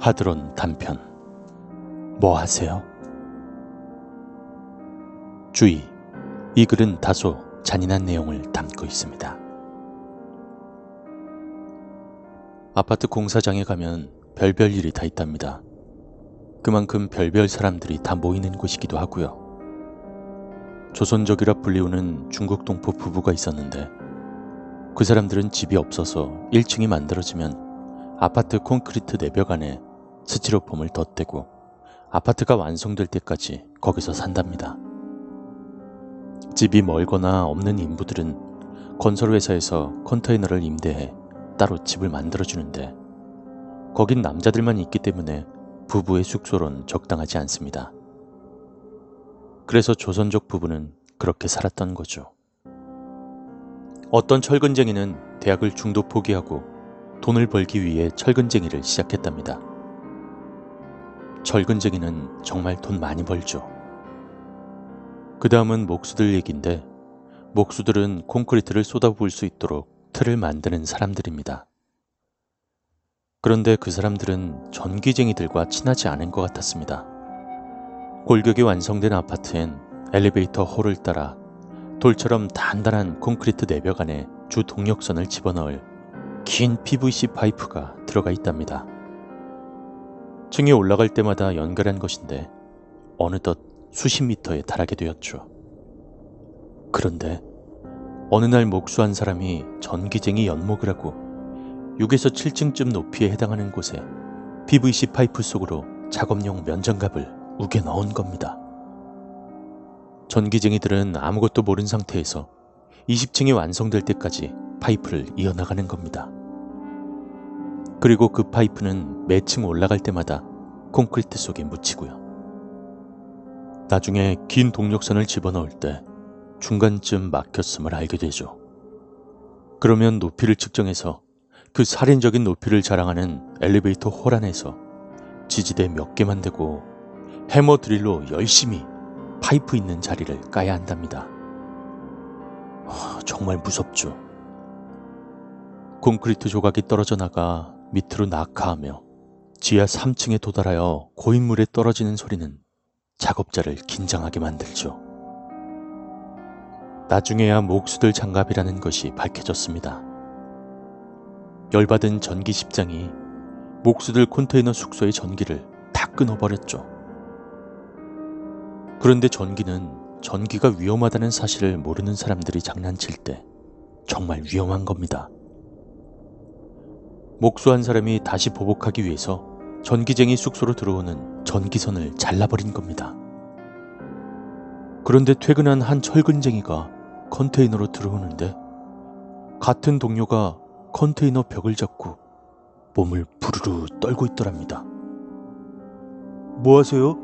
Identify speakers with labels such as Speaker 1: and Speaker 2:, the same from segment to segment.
Speaker 1: 하드론 단편. 뭐 하세요? 주의, 이 글은 다소 잔인한 내용을 담고 있습니다. 아파트 공사장에 가면 별별 일이 다 있답니다. 그만큼 별별 사람들이 다 모이는 곳이기도 하고요. 조선족이라 불리우는 중국 동포 부부가 있었는데 그 사람들은 집이 없어서 1층이 만들어지면 아파트 콘크리트 내벽 안에 스티로폼을 덧대고 아파트가 완성될 때까지 거기서 산답니다. 집이 멀거나 없는 인부들은 건설회사에서 컨테이너를 임대해 따로 집을 만들어주는데 거긴 남자들만 있기 때문에 부부의 숙소론 적당하지 않습니다. 그래서 조선족 부부는 그렇게 살았던 거죠. 어떤 철근쟁이는 대학을 중도 포기하고 돈을 벌기 위해 철근쟁이를 시작했답니다. 철근쟁이는 정말 돈 많이 벌죠. 그 다음은 목수들 얘기인데 목수들은 콘크리트를 쏟아부을 수 있도록 틀을 만드는 사람들입니다. 그런데 그 사람들은 전기쟁이들과 친하지 않은 것 같았습니다. 골격이 완성된 아파트엔 엘리베이터 홀을 따라 돌처럼 단단한 콘크리트 내벽 안에 주 동력선을 집어넣을 긴 PVC 파이프가 들어가 있답니다. 층에 올라갈 때마다 연결한 것인데 어느덧 수십 미터에 달하게 되었죠. 그런데 어느 날 목수 한 사람이 전기쟁이 연목을 하고 6에서 7층쯤 높이에 해당하는 곳에 PVC 파이프 속으로 작업용 면장갑을 우겨 넣은 겁니다. 전기쟁이들은 아무것도 모른 상태에서 20층이 완성될 때까지 파이프를 이어나가는 겁니다. 그리고 그 파이프는 매층 올라갈 때마다 콘크리트 속에 묻히고요. 나중에 긴 동력선을 집어넣을 때 중간쯤 막혔음을 알게 되죠. 그러면 높이를 측정해서 그 살인적인 높이를 자랑하는 엘리베이터 홀 안에서 지지대 몇 개만 대고 해머 드릴로 열심히 파이프 있는 자리를 까야 한답니다. 정말 무섭죠. 콘크리트 조각이 떨어져 나가 밑으로 낙하하며 지하 3층에 도달하여 고인물에 떨어지는 소리는 작업자를 긴장하게 만들죠. 나중에야 목수들 장갑이라는 것이 밝혀졌습니다. 열받은 전기 십장이 목수들 컨테이너 숙소의 전기를 다 끊어버렸죠. 그런데 전기가 위험하다는 사실을 모르는 사람들이 장난칠 때 정말 위험한 겁니다. 목수 한 사람이 다시 보복하기 위해서 전기쟁이 숙소로 들어오는 전기선을 잘라버린 겁니다. 그런데 퇴근한 한 철근쟁이가 컨테이너로 들어오는데 같은 동료가 컨테이너 벽을 잡고 몸을 부르르 떨고 있더랍니다. 뭐 하세요?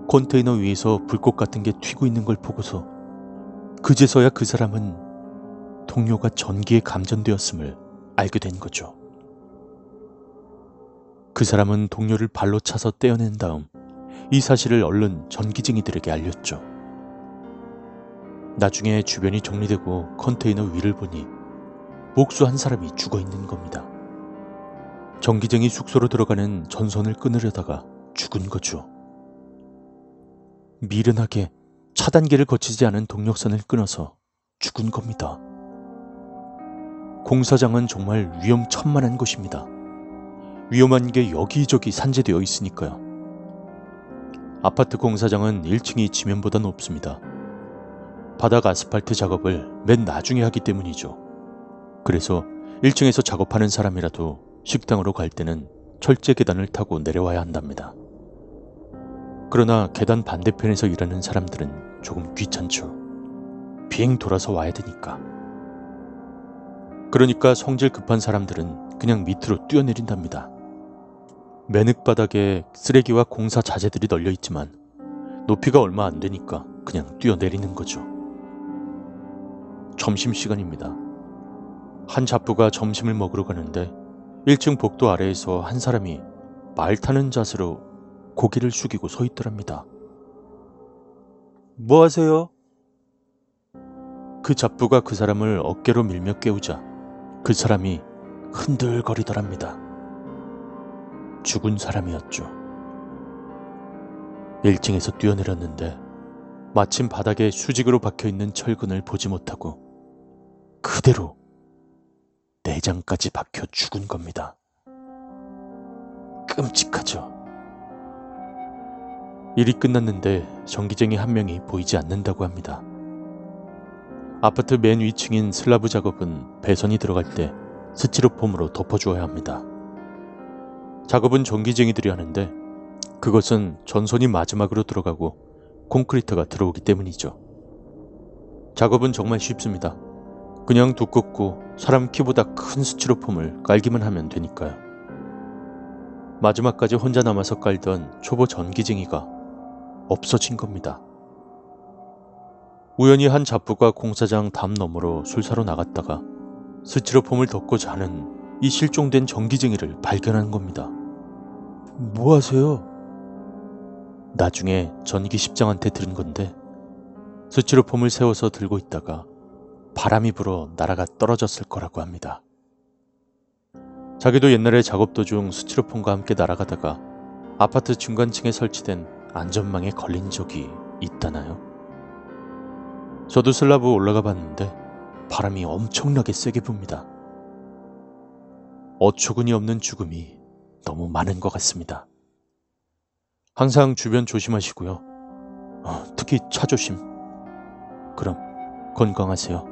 Speaker 1: 컨테이너 위에서 불꽃 같은 게 튀고 있는 걸 보고서 그제서야 그 사람은 동료가 전기에 감전되었음을 알게 된 거죠. 그 사람은 동료를 발로 차서 떼어낸 다음 이 사실을 얼른 전기쟁이들에게 알렸죠. 나중에 주변이 정리되고 컨테이너 위를 보니 목수 한 사람이 죽어 있는 겁니다. 전기쟁이 숙소로 들어가는 전선을 끊으려다가 죽은 거죠. 미련하게 차단기를 거치지 않은 동력선을 끊어서 죽은 겁니다. 공사장은 정말 위험천만한 곳입니다. 위험한 게 여기저기 산재되어 있으니까요. 아파트 공사장은 1층이 지면보다 높습니다. 바닥 아스팔트 작업을 맨 나중에 하기 때문이죠. 그래서 1층에서 작업하는 사람이라도 식당으로 갈 때는 철제 계단을 타고 내려와야 한답니다. 그러나 계단 반대편에서 일하는 사람들은 조금 귀찮죠. 비행 돌아서 와야 되니까. 그러니까 성질 급한 사람들은 그냥 밑으로 뛰어내린답니다. 맨흙바닥에 쓰레기와 공사 자재들이 널려 있지만 높이가 얼마 안 되니까 그냥 뛰어내리는 거죠. 점심시간입니다. 한 잡부가 점심을 먹으러 가는데 1층 복도 아래에서 한 사람이 말 타는 자세로 고개를 숙이고 서 있더랍니다. 뭐 하세요? 그 잡부가 그 사람을 어깨로 밀며 깨우자 그 사람이 흔들거리더랍니다. 죽은 사람이었죠. 1층에서 뛰어내렸는데 마침 바닥에 수직으로 박혀있는 철근을 보지 못하고 그대로 내장까지 박혀 죽은 겁니다. 끔찍하죠. 일이 끝났는데 전기쟁이 한 명이 보이지 않는다고 합니다. 아파트 맨 위층인 슬라브 작업은 배선이 들어갈 때 스티로폼으로 덮어주어야 합니다. 작업은 전기쟁이들이 하는데 그것은 전선이 마지막으로 들어가고 콘크리트가 들어오기 때문이죠. 작업은 정말 쉽습니다. 그냥 두껍고 사람 키보다 큰 스티로폼을 깔기만 하면 되니까요. 마지막까지 혼자 남아서 깔던 초보 전기쟁이가 없어진 겁니다. 우연히 한 잡부가 공사장 담 너머로 술 사러 나갔다가 스티로폼을 덮고 자는 이 실종된 전기쟁이를 발견한 겁니다. 뭐 하세요? 나중에 전기 십장한테 들은 건데 스티로폼을 세워서 들고 있다가 바람이 불어 나라가 떨어졌을 거라고 합니다. 자기도 옛날에 작업 도중 스티로폼과 함께 날아가다가 아파트 중간층에 설치된 안전망에 걸린 적이 있다나요? 저도 슬라브 올라가 봤는데 바람이 엄청나게 세게 붑니다. 어처구니 없는 죽음이 너무 많은 것 같습니다. 항상 주변 조심하시고요. 특히 차 조심. 그럼 건강하세요.